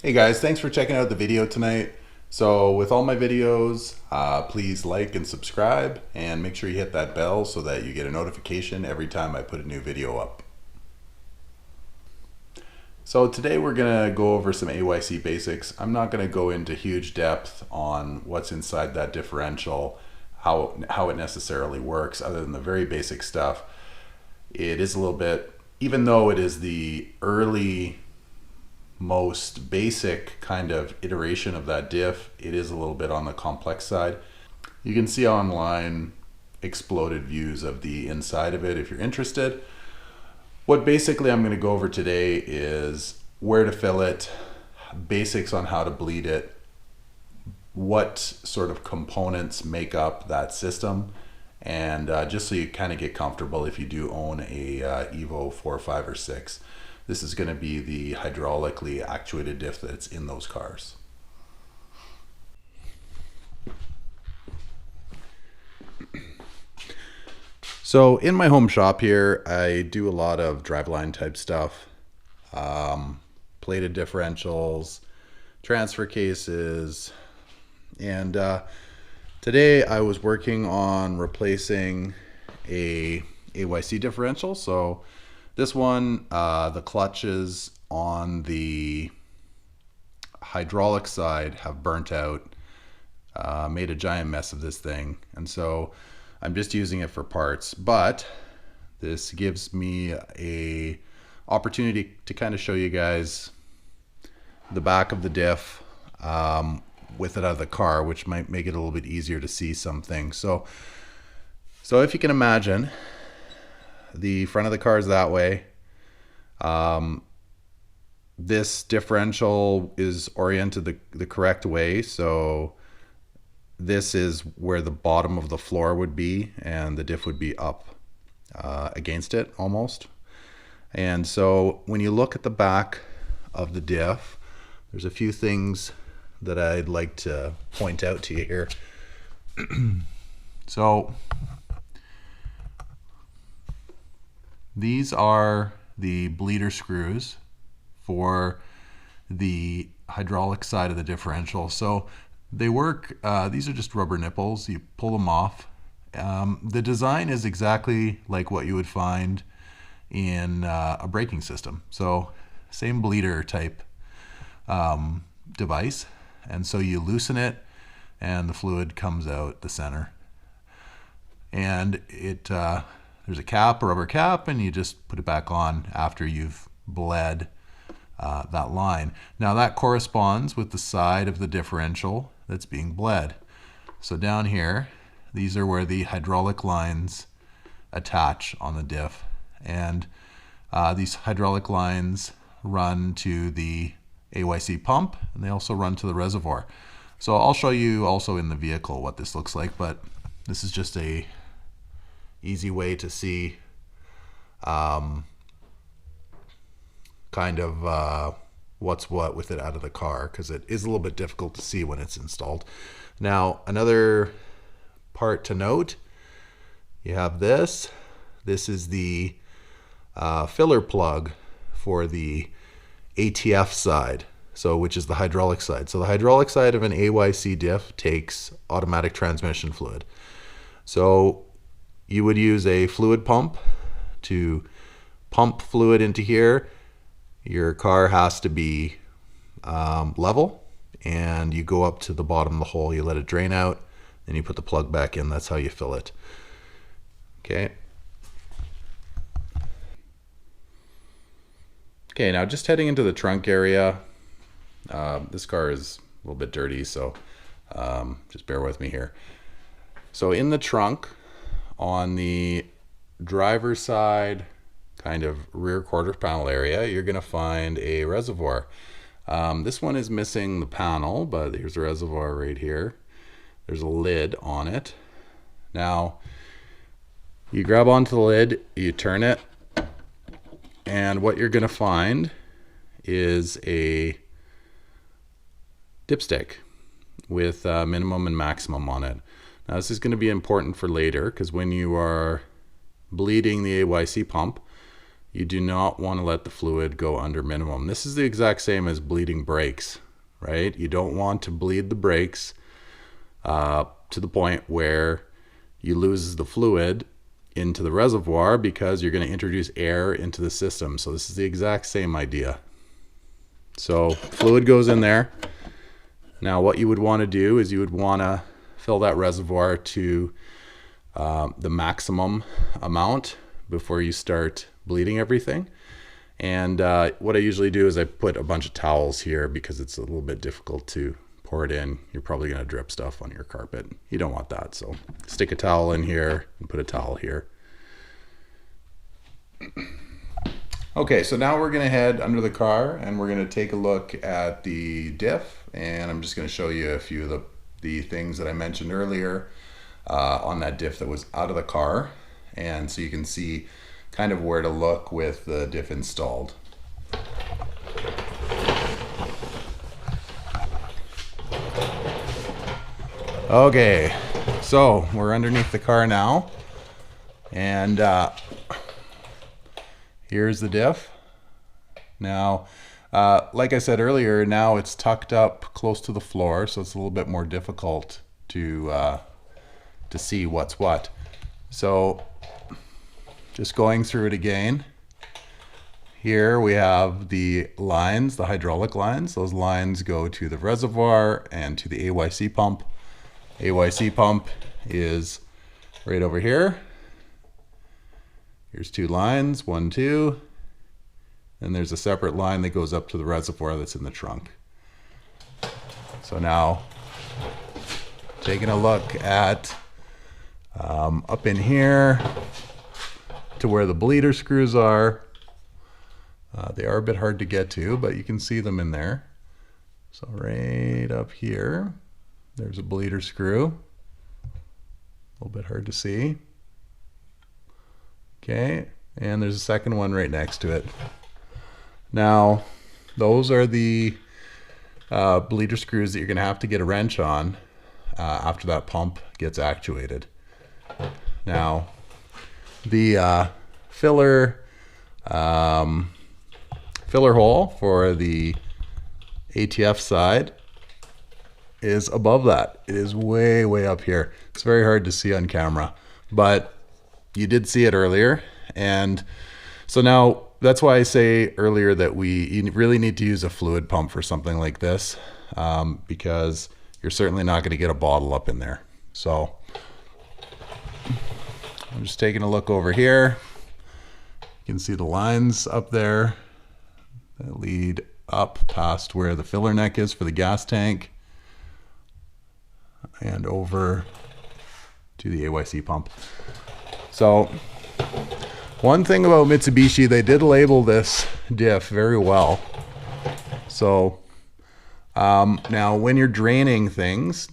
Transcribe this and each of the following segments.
Hey guys, thanks for checking out the video tonight. So with all my videos, please like and subscribe and make sure you hit that bell so that you get a notification every time I put a new video up. So today we're gonna go over some AYC basics. I'm not gonna go into huge depth on what's inside that differential, how it necessarily works, other than the very basic stuff. It is a little bit, even though it is the early most basic kind of iteration of that diff, it is a little bit on the complex side. You can see online exploded views of the inside of it if you're interested. What basically I'm going to go over today is where to fill it, basics on how to bleed it, what sort of components make up that system, and just so you kind of get comfortable if you do own a Evo 4, 5, or 6. This is going to be the hydraulically actuated diff that's in those cars. So in my home shop here, I do a lot of driveline type stuff, plated differentials, transfer cases, and today I was working on replacing a AYC differential. So this one, the clutches on the hydraulic side have burnt out, made a giant mess of this thing. And so I'm just using it for parts, but this gives me a opportunity to kind of show you guys the back of the diff with it out of the car, which might make it a little bit easier to see some things. So if you can imagine, the front of the car is that way. This differential is oriented the correct way. So this is where the bottom of the floor would be, and the diff would be up against it almost. And so when you look at the back of the diff, there's a few things that I'd like to point out to you here. So these are the bleeder screws for the hydraulic side of the differential. So they work, these are just rubber nipples. You pull them off. The design is exactly like what you would find in a braking system. So same bleeder type device. And so you loosen it and the fluid comes out the center. And there's a cap, a rubber cap, and you just put it back on after you've bled that line. Now that corresponds with the side of the differential that's being bled. So down here, these are where the hydraulic lines attach on the diff. And these hydraulic lines run to the AYC pump, and they also run to the reservoir. So I'll show you also in the vehicle what this looks like, but this is just a easy way to see kind of what's what with it out of the car, because it is a little bit difficult to see when it's installed. Now, another part to note, you have this. This is the filler plug for the ATF side, so which is the hydraulic side. So the hydraulic side of an AYC diff takes automatic transmission fluid. So you would use a fluid pump to pump fluid into here. Your car has to be level, and you go up to the bottom of the hole, you let it drain out, then you put the plug back in. That's how you fill it. Okay. Okay, now just heading into the trunk area. This car is a little bit dirty, so just bear with me here. So in the trunk, on the driver's side, kind of rear quarter panel area, you're going to find a reservoir. This one is missing the panel, but here's a reservoir right here. There's a lid on it. Now, you grab onto the lid, you turn it, and what you're going to find is a dipstick with minimum and maximum on it. Now this is going to be important for later, because when you are bleeding the AYC pump, you do not want to let the fluid go under minimum. This is the exact same as bleeding brakes, right? You don't want to bleed the brakes to the point where you lose the fluid into the reservoir, because you're going to introduce air into the system. So this is the exact same idea. So fluid goes in there. Now what you would want to do is you would want to fill that reservoir to the maximum amount before you start bleeding everything. And what I usually do is I put a bunch of towels here because it's a little bit difficult to pour it in. You're probably going to drip stuff on your carpet. You don't want that. So stick a towel in here and put a towel here. Okay, so now we're going to head under the car and we're going to take a look at the diff, and I'm just going to show you a few of the things that I mentioned earlier on that diff that was out of the car, and so you can see kind of where to look with the diff installed. Okay, so we're underneath the car now, and here's the diff. Now, like I said earlier, now it's tucked up close to the floor, so it's a little bit more difficult to see what's what. So just going through it again. Here we have the lines, the hydraulic lines. Those lines go to the reservoir and to the AYC pump. AYC pump is right over here. Here's two lines, 1, 2, and there's a separate line that goes up to the reservoir that's in the trunk. So now, taking a look at up in here to where the bleeder screws are. They are a bit hard to get to, but you can see them in there. So right up here, there's a bleeder screw. A little bit hard to see. Okay, and there's a second one right next to it. Now, those are the bleeder screws that you're going to have to get a wrench on after that pump gets actuated. Now, the filler hole for the ATF side is above that. It is way, way up here. It's very hard to see on camera, but you did see it earlier. And so now that's why I say earlier that you really need to use a fluid pump for something like this, because you're certainly not going to get a bottle up in there. So I'm just taking a look over here. You can see the lines up there that lead up past where the filler neck is for the gas tank and over to the AYC pump. So one thing about Mitsubishi, they did label this diff very well. So now when you're draining things,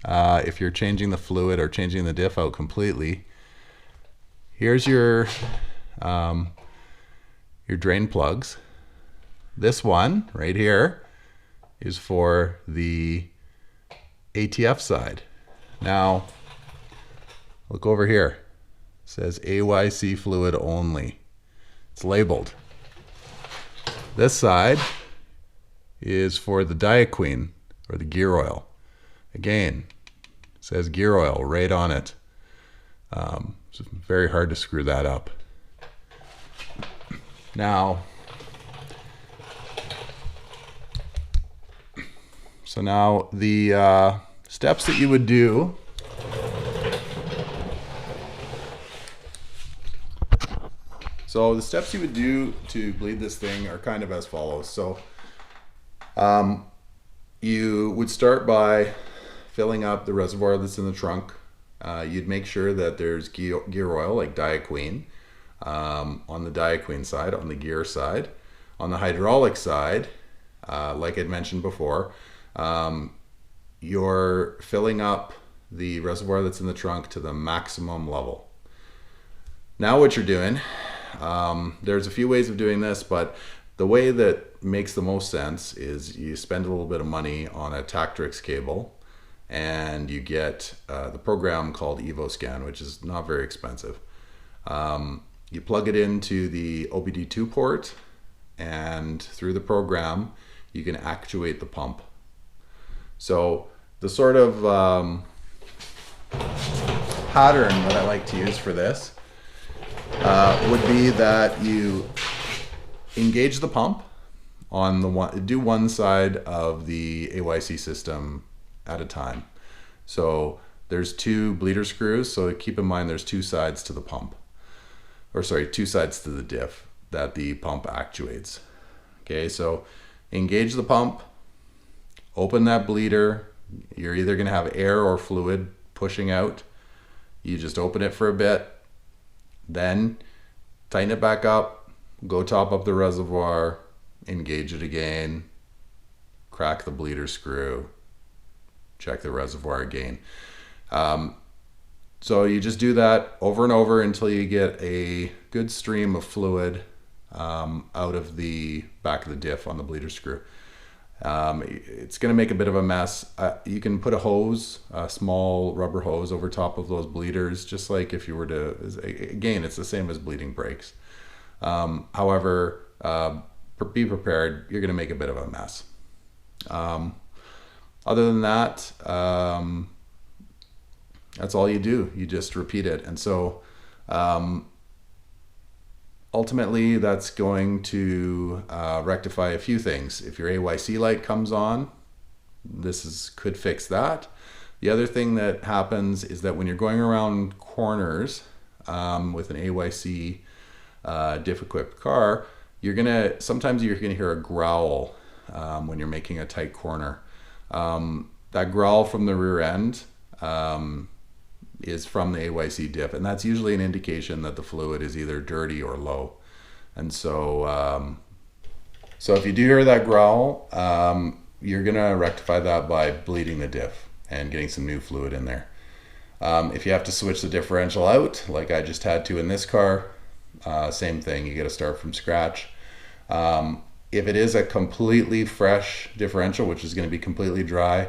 if you're changing the fluid or changing the diff out completely, here's your drain plugs. This one right here is for the ATF side. Now, look over here. It says AYC fluid only. It's labeled. This side is for the diaqueen or the gear oil. Again, it says gear oil right on it. It's very hard to screw that up. Now, so now the steps that you would do to bleed this thing are kind of as follows. So you would start by filling up the reservoir that's in the trunk. You'd make sure that there's gear oil like diaqueen on the diaqueen side, on the gear side. On the hydraulic side, like I'd mentioned before, you're filling up the reservoir that's in the trunk to the maximum level. Now what you're doing, there's a few ways of doing this, but the way that makes the most sense is you spend a little bit of money on a Tactrix cable, and you get the program called EvoScan, which is not very expensive. You plug it into the OBD2 port, and through the program, you can actuate the pump. So the sort of pattern that I like to use for this would be that you engage the pump on do one side of the AYC system at a time. So there's 2 bleeder screws, so keep in mind there's 2 sides to the pump, or sorry, 2 sides to the diff that the pump actuates. Okay, so engage the pump, open that bleeder. You're either going to have air or fluid pushing out. You just open it for a bit, then tighten it back up, go top up the reservoir, engage it again, crack the bleeder screw, check the reservoir again. So you just do that over and over until you get a good stream of fluid out of the back of the diff on the bleeder screw. It's going to make a bit of a mess. You can put a hose, a small rubber hose, over top of those bleeders, just like if you were to, again, it's the same as bleeding brakes. However, be prepared, you're going to make a bit of a mess. Other than that, that's all you do. You just repeat it. And so ultimately, that's going to rectify a few things. If your AYC light comes on, could fix that. The other thing that happens is that when you're going around corners with an AYC diff equipped car, sometimes you're gonna hear a growl when you're making a tight corner. That growl from the rear end is from the AYC diff, and that's usually an indication that the fluid is either dirty or low. And so so if you do hear that growl, you're gonna rectify that by bleeding the diff and getting some new fluid in there. If you have to switch the differential out, like I just had to in this car, same thing, you gotta start from scratch. If it is a completely fresh differential, which is gonna be completely dry,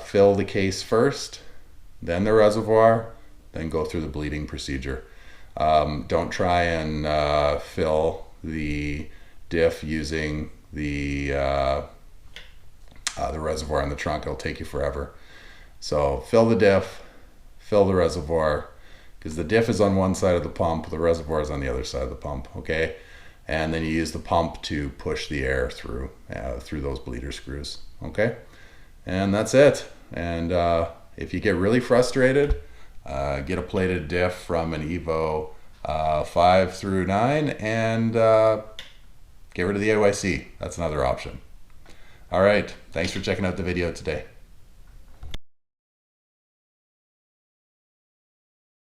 fill the case first, then the reservoir, then go through the bleeding procedure. Don't try and fill the diff using the reservoir in the trunk. It'll take you forever. So fill the diff, fill the reservoir, because the diff is on one side of the pump, the reservoir is on the other side of the pump, okay? And then you use the pump to push the air through those bleeder screws, okay? And that's it. And if you get really frustrated, get a plated diff from an Evo 5 through 9 and get rid of the AYC. That's another option. All right, thanks for checking out the video today.